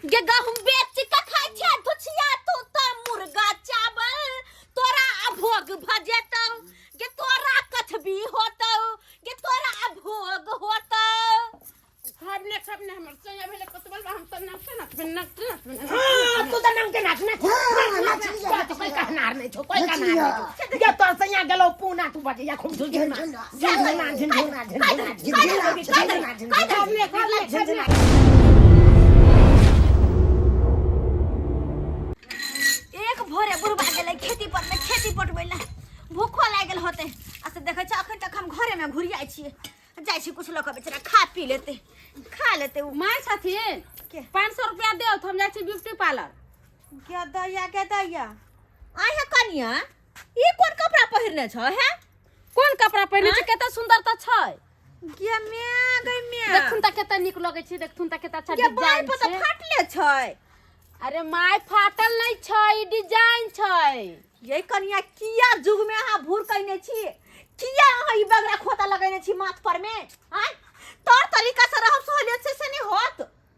गे गहूं बेच के खाइ छै धुचिया तू त मुर्गा चावल तोरा अभोग भ जेतौ गे तोरा कथबी होतौ गे तोरा अभोग होतौ सबने हमर सैया भेले कतबल हम त नाच तू त नाम के नाच तो कोई कहनार नहीं छो कोई कहनार नहीं ये तो सैया गेलो पूना तू बजे या खूब झुझुना एक भोरे बुढ़बा गेलै खेती पर में खेती पटबैला भूखो लाग गेल होते आ से देखै छ अखन तक हम घरे में घुरियाइ छियै जाय छी कुछ लोग बेचारा खा पी लेते खा लेते माय छथिन 500 रुपया देओ हम जाय छी ब्यूटी पार्लर क्या दैया आइ है कनिया ई कोन कपड़ा पहिरने छ है कोन कपड़ा पहिरने छै केते सुंदर त छै गे मैं गई मैं देखथुन त केते नीक लगे छै देखथुन त केते अच्छा के बाल डिजाइन पर त फाटले छै अरे माय फाटल नहीं छै ई डिजाइन छै ये कनिया किया जुग में अहाँ भूर कइने छी किया अहाँ ई बगरा खोता लगैने छी माथ पर में हैं तोर तरीका से रहब सहलियत से नहीं होत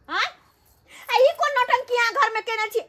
हैं आ ई कोन नौटंकी यहाँ घर में केने छी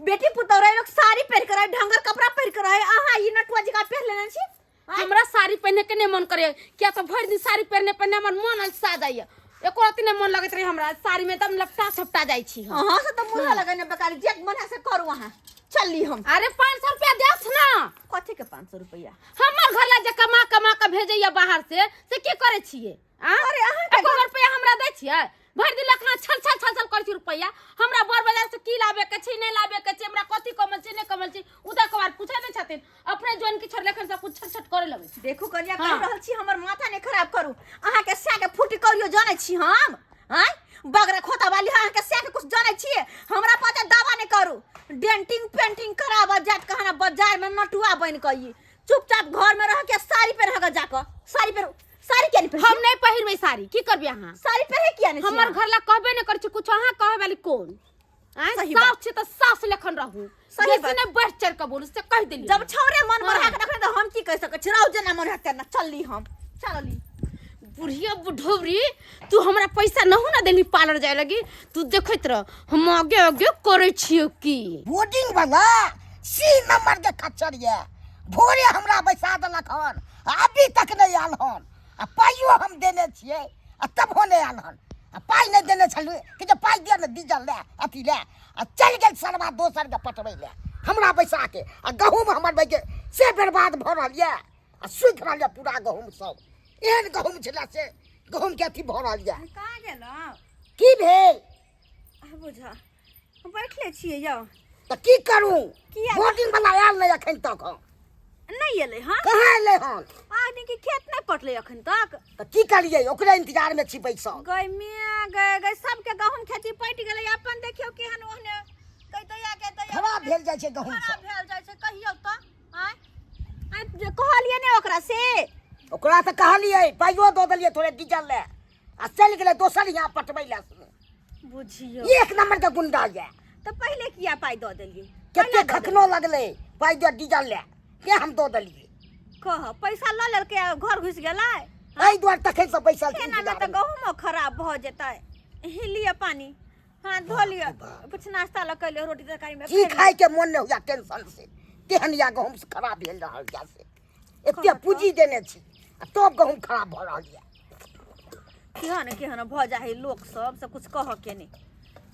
बेटी पुतौरा लोग साड़ी पहन कर ढंगर कपड़ा पहन कर अहाँ ई नटुआ जका पहन लेने छी हमरा साड़ी पहने के नहीं मन करे क्या तो भर दिन साड़ी पहने पहने हमर मन अलसा जाइए एको राती नहीं मन लगत रही हमरा साड़ी में एकदम लपटा छपटा जाई छी हम हां से तो मुंह लगने बेकार जेक बना से करू वहां चलली हम अरे 500 रुपया देस ना कथि के 500 रुपया हमर घर ला जे कमा के भेजैया बाहर से की करे छिए अरे अहाँ 1 रुपया हमरा दै छिए भर दिन लखना छल कर छी रुपया हमरा बर बाजार से की लाबे के छी नहीं लाबे के छी हमरा कथि कमल छी नहीं कमल छी उदा के बार पूछे नहीं छथिन अपने जोन की छोड़ लेखन सब कुछ छट करे लगे देखू कनिया कह रहल छी हमर माथा ने खराब करू अहाँ के सागे फुटी करियो जाने छी हम हैं बगरा खोता वाली अहाँ के सागे कुछ जाने छी हमरा पता दावा नहीं करू डेंटिंग पेंटिंग करावा जात कहना बाजार में नटुआ बन कई चुपचाप घर में रह के साड़ी पहन के जाकर साड़ी क्या नहीं हम नहीं पहिरबै साड़ी की करबे अहाँ साड़ी पहने किया नहीं हमर घर ला कहबे नहीं कर छी कुछ अहाँ कहे वाली कोन सास छी त सास लेखन रहू सही ने बढ़ चढ़ के बोलू से कह देली जब छौरे मन बढ़ा के रखने तो हम की कह सकै छी रहू जना मन हटे ना चलली हम चलली बुढ़िया बुढ़ौरी तू हमरा पैसा नहु ना देली पार्लर जाय लगी तू देखैत रह हम आगे करे छियो की बोर्डिंग वाला सी नंबर के खच्चर ये भोरे हमरा बैसा देलक हन अभी तक नहीं आल हन आ पाइयो हम देने छिए आ तब होने आल हन आ पाई नहीं देने छलु कि जे पाई दे न डीजल ले अथी ले आ चल गेल सरवा दोसर के पटबै ले हमरा बैसा के आ गहूम हमर बैके से बर्बाद भ रहल ये आ सुख रहल ये पूरा गहूम सब एहन गहूम छला से गहूम के अथी भ रहल ये कहां गेलो की भेल आ बुझा हम बैठले छिए यौ त की करू किया? बोर्डिंग वाला आयल नहीं अखन तक नहीं एले हां कहाँ एले हन आदमी के खेत नहीं पटले अखन तक त की करिए ओकरे इंतजार में छी बैसल गई मिया गई सबके गहूम खेती पट गेलै अपन देखियो केहन ओहने कहि दैया के दैया खराब भेल जाय छै गहूम खराब सब भेल जाय छै कहियो त आय आय जे कहलिए ने ओकरा से ओकरा से कहलिए पाइयो दो देलिए थोड़े डीजल ले आ चल गेले दोसर यहाँ पटबै ले बुझियो एक नंबर के गुंडा ये तो पहले किया पाई दो देलिए केते खखनो लगले पाइ दे डीजल ले के हम दो देलिए कह पैसा ल लेल के घर घुस गेलै एहि दुआरे तखन से बैसल छी केना में त गहूम खराब भ जेतै हिलिए पानी हां धो लियो कुछ नाश्ता ल कैले रोटी तरकारी में की खाए के मन नहीं होया टेंशन से तेहन या गहूम से खराब भेल रहल जा से एते पूंजी देने छी आ तब गहूम खराब भ रहल ये केहन भ जाए लोग सब से कुछ कह के नहीं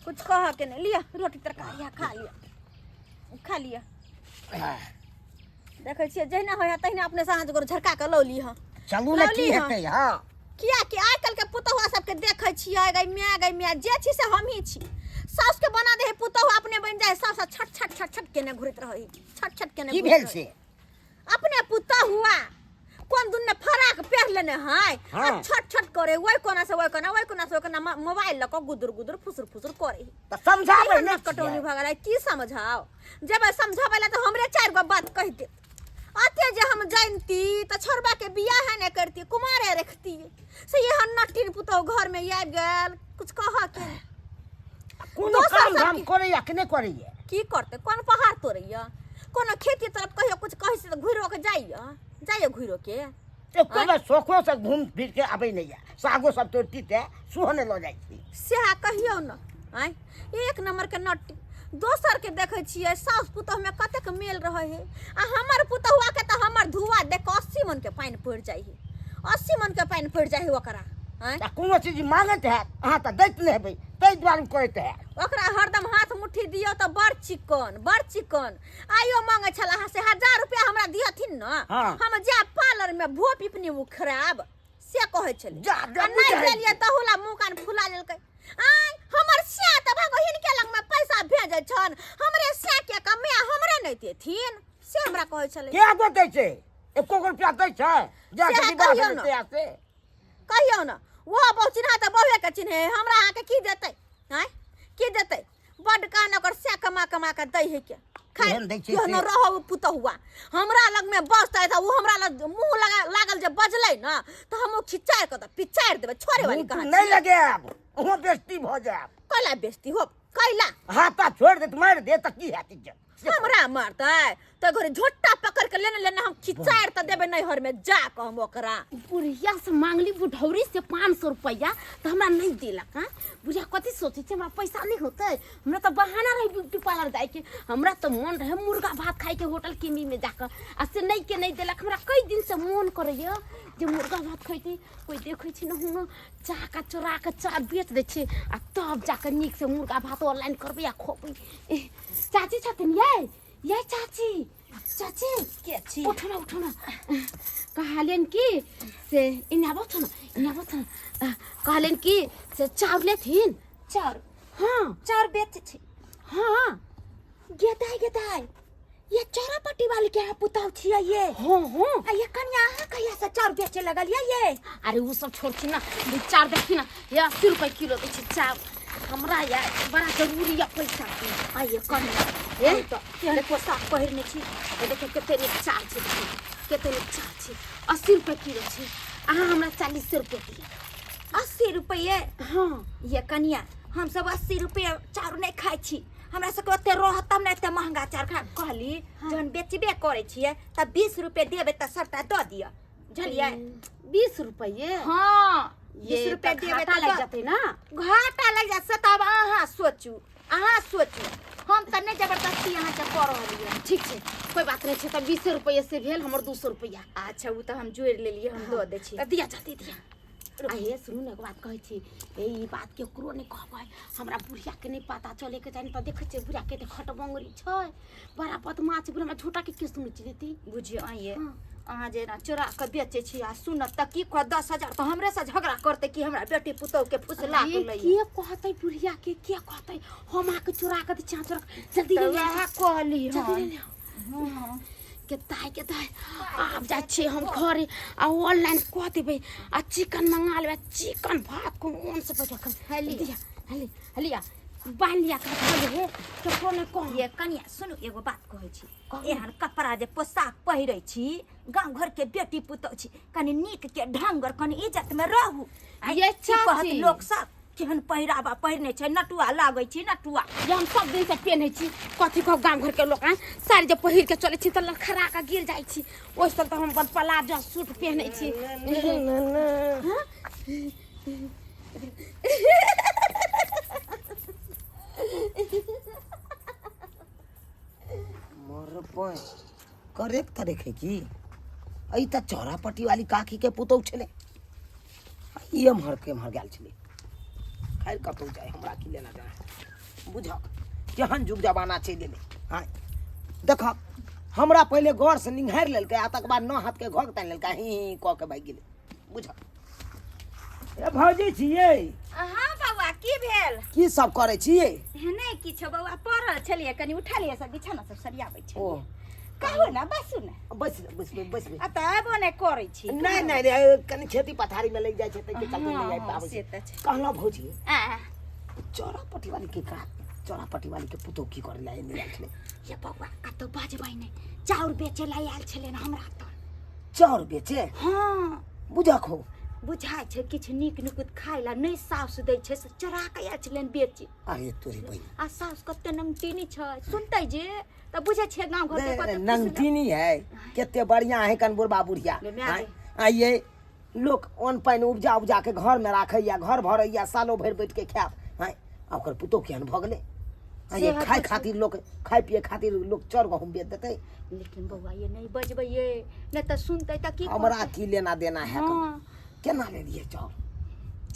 कुछ कह के नहीं लिया रोटी तरकारी खा लिया देखे छिए जहिना होया तहिना अपने साँझ गोर झरका के लौ ली हां चलू ने की हेतै हां किया कि आइ कल के पुतहुआ सबके देखे छिए गई मिया जे छी से हम ही छी सास के बना दे पुतहु अपने बन जाए सास छट केने घुरत रही छट केने की भेल से अपने पुतहुआ कोन दुन ने फराक पहन लेने है छट करे ओइ कोना से ओइ कोना मोबाइल लक गुदुर फुसुर करे त समझाबै न कटौनी भ गेलै की समझाओ जब समझाबै ला त हमरे चार गो बात कहि दे अते जे हम जानती त छोरबा के बियाह है न करती कुमारे रखती से ये नटिन पुतौ घर में आ गेल कुछ कह के कोनो काम धाम करे या कि नहीं करे की करते कोन पहाड़ तोड़ैया कोनो खेती तरफ कहियो कुछ कहै से त घुरो के जाइए घुरो के एको बार शौको से घूम फिर के आबै नहीं है सागो सब तोड़ती ते सुहने ल जाई छी सेहा कहियो न आय एक नंबर के नट्टी दोसर के देखे छियै सास पुतोह में कतेक मेल रहे है आ हमर पुतहुआ के त हमर धुआ देख 80 मन के पानी पड़ जाई है 80 मन के पानी पड़ जाई है ओकरा आय आ कोनो चीज मांगत है अहाँ त दैत नहीं हेबै तै द्वारे कहैत है ओकरा हरदम हाथ मुट्ठी दियो त बड़ चिकन आइयो मांगे छला हां से 1000 रुपया हमरा दियथिन न हाँ। हम जा पार्लर में भो पिपनी उ खराब से कहै छले जा, जा, नहीं बुझाइ। देलिए तहुला मुंह कान फुला लेलकै आय हमर स्या त भागो हिनके लंग में पैसा भेजै छन हमरे स्या के कमे हमरे नहीं देथिन से हमरा कहै छले के देतै छै एको रुपया दै छै जा से के विवाह कहियौ न। देतै से कहियो न वो बहु चिन्हा त बहुए के चिन्हे हमरा आहाँ के की देतै आय की देतै बड कान ओकर स्या कमा के दै है के खाइ केहन दै छै केहन से? रहो पुतहुआ हमरा लग में बसतै त उ हमरा लग मुंह लागल जे बजलै न त हम खिचार के त पिचार देबै छोरे वाली मुँह कहां नहीं लगायब अहाँ बेइज्जती भ जायब कैला बेइज्जती हो कैला हाथ आ छोड़ दे मार दे त की हैत इज्जत हमरा मारतै त घरे झोटा पकड़ के लेने हम खिचार त देबै नैहर में जा के हम ओकरा बुढ़िया से मांगली बुढ़ौरी से 500 रुपया तो हमरा नहीं दिलक हां बुढ़िया कथी सोचे छे हमरा पैसा नहीं होते हमरा तो बहाना रही ब्यूटी पार्लर जाए के हमरा तो मन रहे मुर्गा भात खाए के होटल किमी में जाकर आ से नहीं के नहीं दिलक हमरा कई दिन से मन करैया जे मुर्गा भात खैती कोई देखै छी न हुआ चाका चोरा के चा बेच दे छे आ तब जाकर निक से मुर्गा भात ऑनलाइन करबे या खोबै चाची छथिन ये चाची चाची के छी उठो ना कहलेन कि से इनाबो छ न कहलेन कि से चाउर लेथिन चार हाँ चार बेच छी हाँ गेदाय ये चौरापट्टी वाली के यहाँ पुताव छिया ये हाँ हाँ आ ये कन्या अहाँ कहिया से चाउर बेचे लगल ये अरे वो सब छोड़ छी ना चार देखी ना ये 80 रुपए किलो दे छी चाउर हमरा यार बड़ा जरूरी है पैसा आ ये कन्या ए तो केहन पोशाक पहिरने छी देखे कते नीक चाउर छै कते नीक चाउर छै 80 रुपए किलो छै अहाँ हमरा 40 रुपए दिया 80 रुपये हाँ ये कन्या हम सब 80 रुपये चाउर नहीं खाई छी हमरा सबके ओते रहतम नहीं एते महंगा चाउर खा कहली जहन बेचबे करे छिए त 20 रुपये देबे त सबटा द दिया बुझलिए 20 रुपए हां ये 20 रुपये देबे घाटा त लग जाते ना घाटा लग जा से तब अहाँ सोचू हम त नहीं जबरदस्ती अहाँ के कर रहलिए ठीक छै कोई बात नहीं छै त 20 रुपए से भेल हमर 200 रुपया अच्छा उ त हम जोड़ लेलिए हम द दे छी त दिया जल्दी दिया आइए सुनू ने एक बात कहै छी ई बात के ककरो नहीं कहबै हमरा बुढ़िया के नहीं पता चले के जानि त देखै छै बुढ़िया के खट बंगरी छै बड़ा बदमाश बुढ़िया में छोटा के सुनै छी देती बुझियो आइए अहाँ जे ना चोरा के बेचे छी आ सुनत त की कह 10,000 तो हमरे से झगड़ा करते कि हमरा बेटी पुतौ के फुसला के लई के कहतै बुढ़िया के कहतै हम आके चोरा के चोरा जल्दी तो ले वह कहली जल्दी ले हां के ताई आब जा छे हम घरे आ ऑनलाइन कह देबै आ चिकन मंगा लेबै चिकन भात को ओन से पैसा कर हलिया बालिया का धरे केकरो ने कह ये कन्या सुनु एगो बात कहै छी एहन कपड़ा जे पोशाक पहिरै छी गांव घर के बेटी पुतौ छी कनी नीक के ढंगर कनी इज्जत में रहू ये कहत चाची लोग सब केहन पहिरावा पहिरने छै नटुआ लागै छी नटुआ जे हम सब दिन से पहनै छी कथी को गांव घर के लोग साड़ी जे पहिर के चले छी त लखरा का गिर जाइ छी ओइ सब त हम अपन प्लाजो सूट पहनै छी मोर पर करेक्ट त देखे की आई त चौरापट्टी वाली काकी के पुतौ छले ये मर गेल छले खैर कतौ जाए हमरा की लेना जाए बुझ केहन जुग जमाना छै लेले हां देख हमरा पहले गौर से निंघार लेलकै आ तक बाद न हाथ के घोक तान लेलकै ही क के भाग गेलै बुझ ए भौजी छियै हां बाबा की भेल की सब करे छियै नहीं किछो बाबा पढ़ल छलिए कनी उठा लिया सब बिछाना सब सरियाबै छै ओ कहू ना बसु ना बस अतबो नहीं करै छी नहीं रे कनी खेती पथारी में लग जाए छै त के चलते नहीं आइ पाबै से छै त छै कहला भौजी आ चौरापट्टी वाली के का चौरापट्टी वाली के पुतो की करे लाए नहीं आल छले ये बाबा कतो बाजबै नहीं चाउर बेचे ला आयल छले ना हमरा त चाउर बेचे हां बुझाखो बुझाय छै किछ नीक नुकुत खाय ला नहीं साउस दै छै से चोरा के आयल छले बेची अरे तोरी बहिन आ साउस कते नमटीनी छै सुनतै जे त बुझे छै गांव घर के कते नंगटीनी है केते बढ़िया है कन बुढ़बा बुढ़िया ले मैं आगे। आइए लोग अन्न पानि उपजा के घर में राखैया घर भरैया सालो भर बैठ के खायब आ ओकर पुतोह केहन भऽ गेलै आ ये सेहत खाए छै। खातिर लोग खाए पिए खातिर लोग चाउर गहूम बेच देतै लेकिन बउआ ये नहीं बजबै ये नहीं तो सुनते तो की हमरा करतै? की लेना देना है हाँ। केना लेलियै चाउर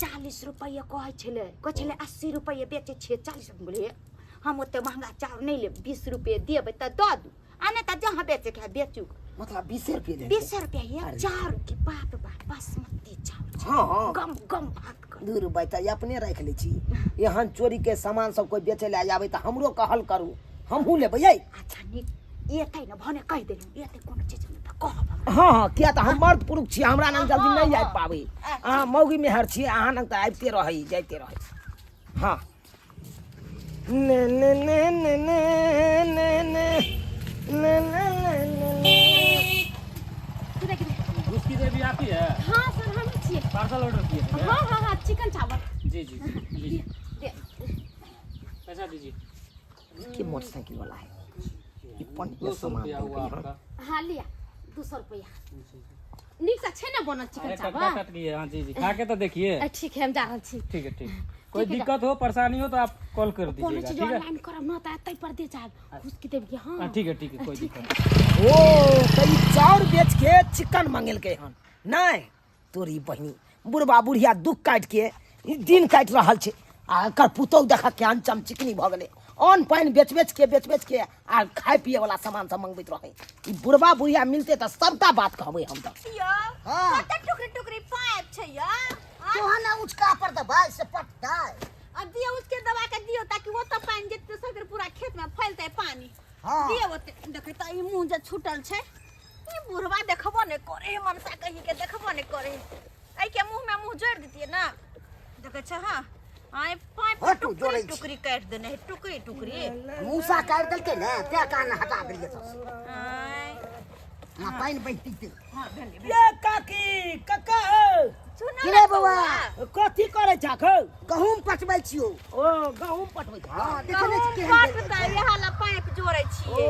40 रुपया कहै छलै 80 रुपया बेचै छियै 40 बोले हम ओते महंगा चाउर नहीं लेब 20 रुपया देबै त दऽ दू आ नहीं त जहाँ बेचे के है बेचू मतलब 20 रुपये ले 20 रुपया ये चाउर के बाप बासमती चाउर छै। हाँ हाँ गम गम भात कर दूर बैठा अपने रख लै छी एहन चोरी के सामान सब कोई बेचे ले आबै त हमरो कहल करू हमहूँ लेबै यै अच्छा नीक एतै न भने कहि देलु एतै कोनो चीज में त कहब हमरा। हाँ हाँ किया तऽ हम मर्द पुरुष छी हमरा लग जल्दी नहीं आबि पाबै अहाँ मौगी मेहर छी अहाँ लग तऽ आबिते रहै जाइते रहै हाँ ने ने ने ने ने ने ने ने ने ने किधर किधर उसकी देवी आती है हां सर हम छियै पार्सल ऑर्डर किए थे हां हां हां चिकन चावल जी जी लीजिए दे पैसा दीजिए के मोटरसाइकिल वाला है ये पन 200 सामान रुपया हुआ देलकै हन। आपका हां लिया 200 रुपया नीक से छै न बनल चिकन अरे चावल कट गई है हाँ जी जी खा के तो देखिए ठीक है हम जा रहल छी ठीक है ठीक है कोई ठीक है। दिक्कत हो परेशानी हो तो आप कॉल कर कोनो दीजिएगा चीज ठीक है ऑनलाइन करब न त एतै पर दे जाब उसकी देब के हां हाँ ठीक है कोई ठीक दिक्कत नहीं। ओ तो ई चाउर बेच के चिकन मंगेलकै हन नहीं तोरी बहिनी बुढ़बा बुढ़िया दुख काट के ई दिन काट रहल छै आ एकर पुतौह देखा के अनचम चिकनी भऽ गेलै अन्न पानि बेच बेच के आ खाए पिए वाला सामान सब मंगबैत रहै ई बुढ़बा बुढ़िया मिलते तऽ सबटा बात कहबै हम तऽ यो हाँ। कते टुकड़ी टुकड़ी पाइप छै यो तोहन उचका पर तऽ भाई से पटतै अब दियो उसके दबा के दियो ताकि वो तो पानी जेते सगर पूरा खेत में फैलते पानी हाँ। दियो ओते देखे त ई मुंह जे छूटल छै ई बुढ़वा देखबो ने करे मनसा कहि के देखबो ने करे आई के मुंह में मुंह जोड़ देतिए ना देखे छ हां आय पाइप हटू, जोड़ै छी। टुकड़ी काट देने है टुकड़ी टुकड़ी मूसा काटि देलकै ने तें कान हटा देलियै सब आय आ पानि बहिती ते हां धन्यवाद ये काकी कक्का सुनो की ना रे बौआ? कथी करे छाखौ गहूँम पटबै छियौ ओ गहूम पटबै छ हाँ देखने छी केहन बात देल बता छै। ये हाला पाइप जोड़ै ओ छियै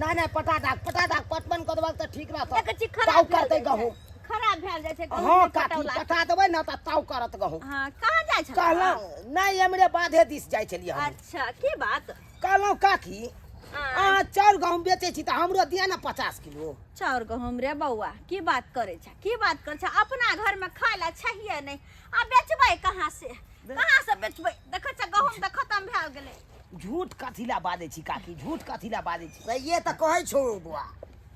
नहीं पटा दाग पटवन कर देबक तऽ ठीक रहत देखे छी खराब ताव भेल करतै जाइ छै। गहूँम खराब भेल जाइ छै गहूँम हाँ नहि काकी पटौला। पटा देबै न तऽ ताव करत गहूँम हाँ कहाँ जाइ छ कहलहुँ नहीं हमरे बाधे दिस जाइ छलियै हम अच्छा की बात कहलहुँ काकी अहाँ चाउर गहूँम बेचै छी तऽ हमरो दिअ न 50 किलो चाउर गहूम रे बौआ की बात करे छ की बात करे छ अपना घर में खाय ला चाहिए नहीं आ बेचबै कहाँ से बेचबै देखे छ गहूम त खत्म भेल गेलै झूठ कथी ला बाजै छी काकी झूठ कथी ला बाजै छी ये तऽ कहै छौ बुआ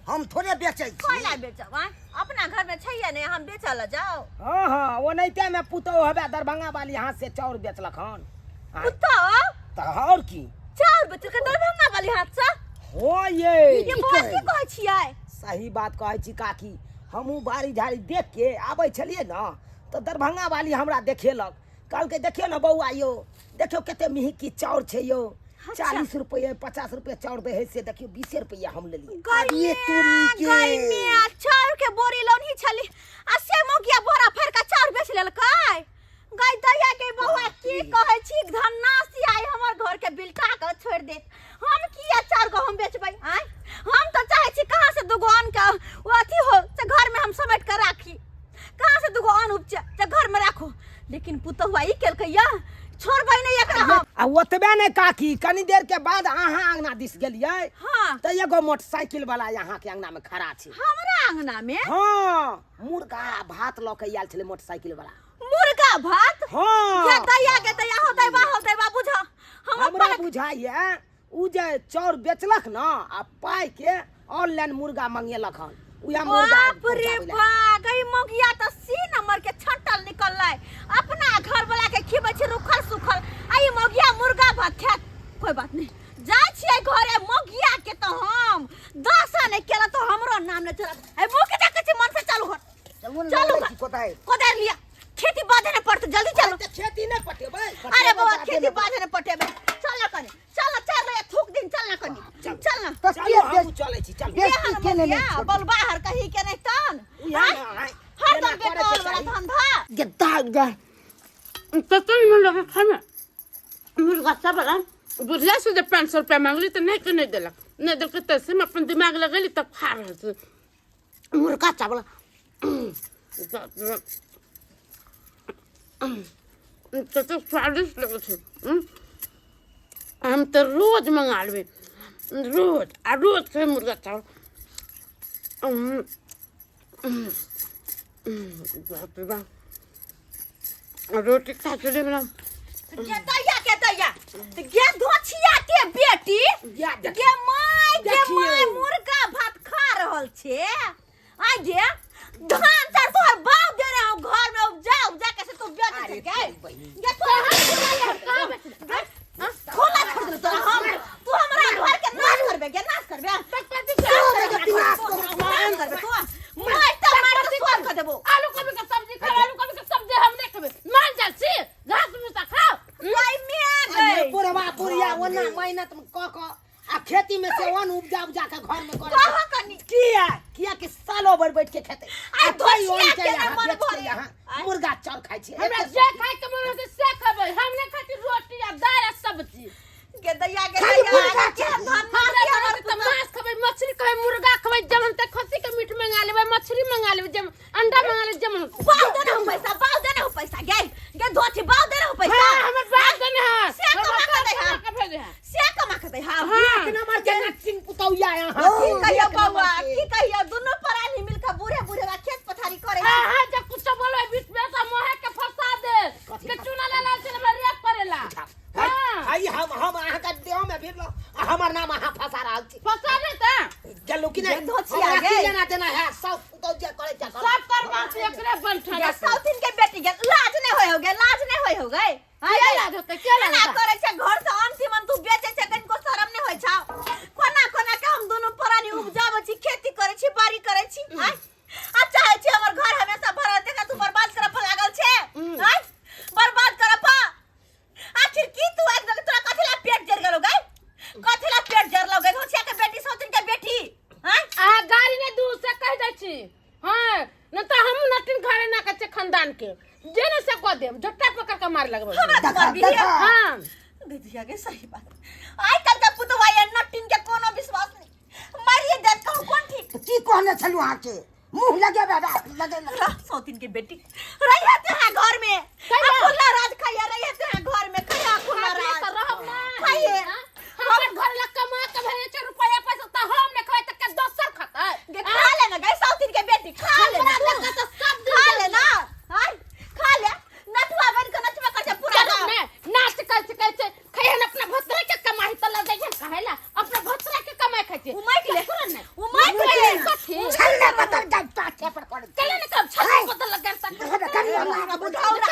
हम थोड़े बेचै कोई छी ला बेचब आय? अपना घर में चाहिए नहीं हम बेच ला जाओ हाँ हाँ ओनाहिते में पुतौह हबे दरभंगा वाली यहाँ से चाउर बेचलक हन कुत्ता तऽ और की चाउर बेच के दरभंगा वाली हाथ से हो ये ये बौआ की कहै छियै सही बात कहै छी काकी हमहूँ बाड़ी झाड़ी देख के आबै छलियै न तऽ दरभंगा वाली हमरा देखेलक कहलकै देखियौ न बौआ यौ देखियौ कते मिहिकी चाउर छै यौ अच्छा। 40 रुपये 50 रुपये चाउर दे है से देखियो 20 रुपया हम लेलियै गर्मी तोरी के चाउर के बोरी लौनी छली आ से मोगिया बोरा भर के चाउर बेच लेलकै गाय दैया के बौआ की कहै छी धन्नासी आई हमर घर के बिलटा के छोड़ दे हम किया चाउर को हम बेचबै आय हम तो चाहे छी कहां से दुगो अन्न के वो अथी हो से घर में हम समेट के राखी कहां से दुगो अन्न उपजे से घर में राखो लेकिन पुतहुआ ई केलकै या छोड़बै नहीं एकरा हम आ ओतबे ने काकी कनी देर के बाद अहाँ अंगना दिस गेलियै हां तऽ एगो मोटरसाइकिल वाला यहाँ के अंगना में खड़ा छै हमरा अंगना में हाँ मुर्गा भात लऽ के आयल छलै मोटरसाइकिल वाला मुर्गा भात हाँ के दैया हो दैबा बुझा हमरा बुझाइए उ जे चाउर बेचलक न आ पाइ के ऑनलाइन मुर्गा मंगेलक हन उया मुर्गा बाप रे बाप गई मोगिया तो सी नंबर के छटल निकललै अपना घर वाला के खिबै छै रुखल सुखल आई मोगिया मुर्गा भात खात कोई बात नहीं जाय छियै घरे मोगिया के तो हम 10 ने केला तो हमरो नाम ने चलत ए मोके देखे छी मन से चालू हट चलू कोदार लिया खेती बाधे ने पड़त जल्दी चलो खेती नहीं पटेबै अरे बाबा खेती बाधे ने पटेबे चल ना कनी चल चल रे थूक दिन चल ना कनी चल ना तो हम चलै छी चल के ने बल बाहर कहीं के नहीं तन हर दम बेकार वाला धंधा गद्दा गा तो तुम मन लगे खाना मुर्गा सब बड़ा बुढ़िया से जब 500 रुपया मांगली तो नहीं दिलक नहीं दिलक तैसे में अपन दिमाग लगेली तब खा रहे थे मुर्गा चावल तो स्वादिष्ट लगे छे। हम तो रोज मंगा लेबे, रोज आ रोज से मुर्गा चावल। बाप रे बाप, रोटी खा के लेबे। के दैया गे धोछिया के बेटी गे माय मुर्गा भात खा रहल छे। आ गे धान तर तोहर बाप दे रहे हो घर में उपजा के से तू बेच दे गे तो खोला छोड़ दे तोरा हम तू हमरा घर के नाश करबे तू मार तो स्वाद कर देबो। आलू कभी का सब्जी खा, आलू कभी का सब्जी हम नहीं खाबे। मान जा छी घास भूसा खाओ। भाई में गई पुरवा पुरिया वना मेहनत क आ खेती में से वन उपजा के घर में करे कहा कनी किया कि सालों भर बैठ के खेते। आ धोछिया के मन भरे मुर्गा चावल खाइ छी। हमरा जे खाए के मन होते से खाबे, हम नहीं खाती रोटी आ दाल आ सब्जी। के दैया के धन हमरा तो मांस खाबे, मछली खाबे, मुर्गा खाबे, जमन ते खस्सी के मीट मंगा लेबे, मछली मंगा लेबे, जम अंडा मंगा लेबे, जमन बाव देना हो पैसा गे धोछी बाव देना हो पैसा। हां हमर बात देने है से कमा के दे हां का भेजे है से कमा के दे हां एक नंबर के नचिन पुतौया यहाँ की कहियो बउआ की कहियो दोनों परानी मिलके बूढ़े बा खेत पथारी करे हां हां जब कुछ बोलबे बीच में तो मोहे के फंसा दे के चुना ले से रेप करेला। हां आई हम अहाँ का देह में भिरलो हमर नाम अहाँ फंसा रहल छी। फंसा दे त चलो कि नहीं धोछिया हमरा गे। की लेना देना है सब पुतौया करे जा सब करवा से एकरे बनठा ये साउथिन के बेटी के लाज नहीं होय हो गए क्या लाज होते क्या लाज ना होता करे छे घर से अंतिमन तू बेचे छे कनको शरम नहीं होय छा कोना के हम दोनों परानी उपजाबे छी खेती करे छी बाड़ी करे छी हां आ चाहे छी हमर घर हमेशा भरल देखा तू बर्बाद करब लागल छे हां बर्बाद करब आखिर की तू एकदम तोरा कथिला पेट जर गेलो गए कथिला पेट जर लो गए होछे के बेटी साउथिन के बेटी हां आ गाड़ी ने दूर से कह दै छी। हां न तो हम नटिन घरे ना कचे खानदान के जेने से को देम झट्टा पकड़ के मार लगबे। हमरा भी हां बेटिया के सही बात आई कल का पुतवा या नटिन के कोनो विश्वास नहीं मारिए देख कहूं कौन ठीक की कहने छलु अहाँ के मुंह लगे लगे सौतीन के बेटी रहिए ते हैं घर में खुला राज खाइए रहिए ते हैं घर में खया खुला राज खाइए हमर घर ला कमा के भेजे 4 रुपया पैसा त हम ने खाए त के दोसर खाता गे खा ले ना गई सौतीन के बेटी खा ले ना तो सब खा ले ना हां खा ले नटवा बन के नचवा कर पूरा गांव नाच कर खाए अपना भतरा के कमाई त ल दे कहेला अपना भतरा के कमाई खाए उमाइक ले कथी छल्ले बदल जाय पाछे पर कर चले न कब छल बदल लगा सकते करियो ना बुढ़ौरा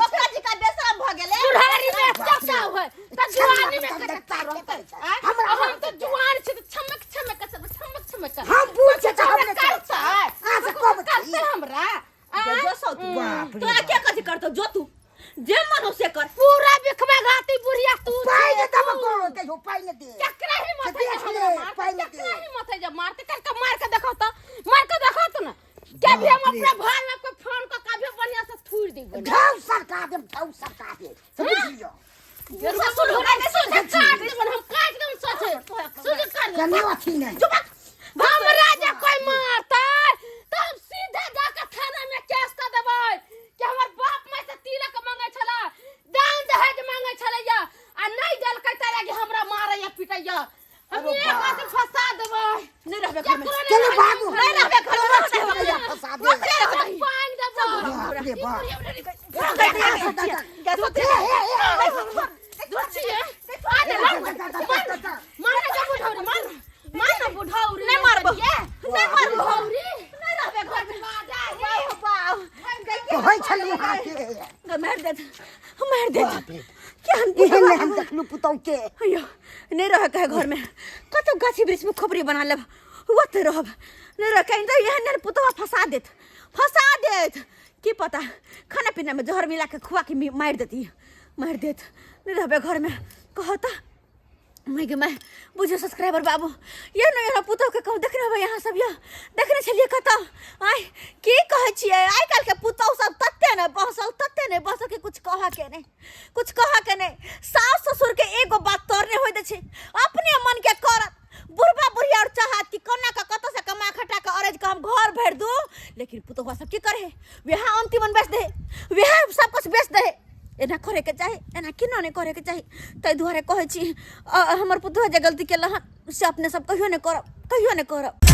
ओकरा जी का बेशरम भ गेले बुढ़ारी में चक्का है त जवानी में कटता रहता हमरा हम तो जवान छ छमक हम बूढ़ छ हमने करता आज कब करते हमरा जो सौतीन तो क्या कथि करतो जो तू जे मनो से कर पूरा बिखवा घाती बुढ़िया तू पाई ने तब को के हो पाई ने दे चक्रा ही मत देख ले, पाई ने दे। चक्रा ही मत जब मारते कर मार के देखो तो ना क्या भी हम अपने भाई में को फोन को कभी बढ़िया से थूर देबे ढाउ सरकार दे समझ लियो ससुर होना के सोच काट देबे हम काट देम सोचे सुन कर कने अथी नहीं हम राजा कोई मारता तब सीधे जाकर थाना में केस कर देबै कि हमर बाप में से तिलक मांगे छला दान दहेज मांगे छलैया आ नहीं देल कहता कि हमरा मारैया पिटैया हम एक बात फंसा देबै नहीं रहबे घर में चलो भागो नहीं रहबे घर में फंसा दे पाइन देबै बाप रे बाप मारे जा बुढ़ौरी मार ना बुढ़ौरी नहीं मारबो नहीं मारबो बुढ़ौरी नहीं रहबे घर में बाव तो होय छलु अहाँ के मार दे क्या इहे हम देखलु पुतौ के अयो नहीं रह के घर में कतो गाछी वृक्ष में खोपड़ी बना लेब वत रहब नहीं रह के तो यह ने पुतवा फंसा देत की पता खाना पीना में जहर मिला के खुआ के मार देत नहीं रहबे घर में कहता मैं बुझो सब्सक्राइबर बाबू ये नहीं रहा पुतौ के कहूँ देखने हो यहाँ सब ये देखने चलिए कतौ आय की कहे छिए आइ काल के पुतौ सब तत्ते ने बहसल के कुछ कहा के नहीं सास ससुर के एगो बात तोरने होय दे छै अपने मन के करत बुढ़बा बुढ़िया और चाहत कि कोना का कतो से कमा खटा के अरेज का हम घर भर दू लेकिन पुतौवा सब की करे वेहा अंतिमन बेच दे वेहा सब कुछ बेच दे ना नहीं करे के चाहिए ताहि दुआरे कहै छी हमर पुतवा जे गलती केला हन से अपने सब कहियो नहीं करब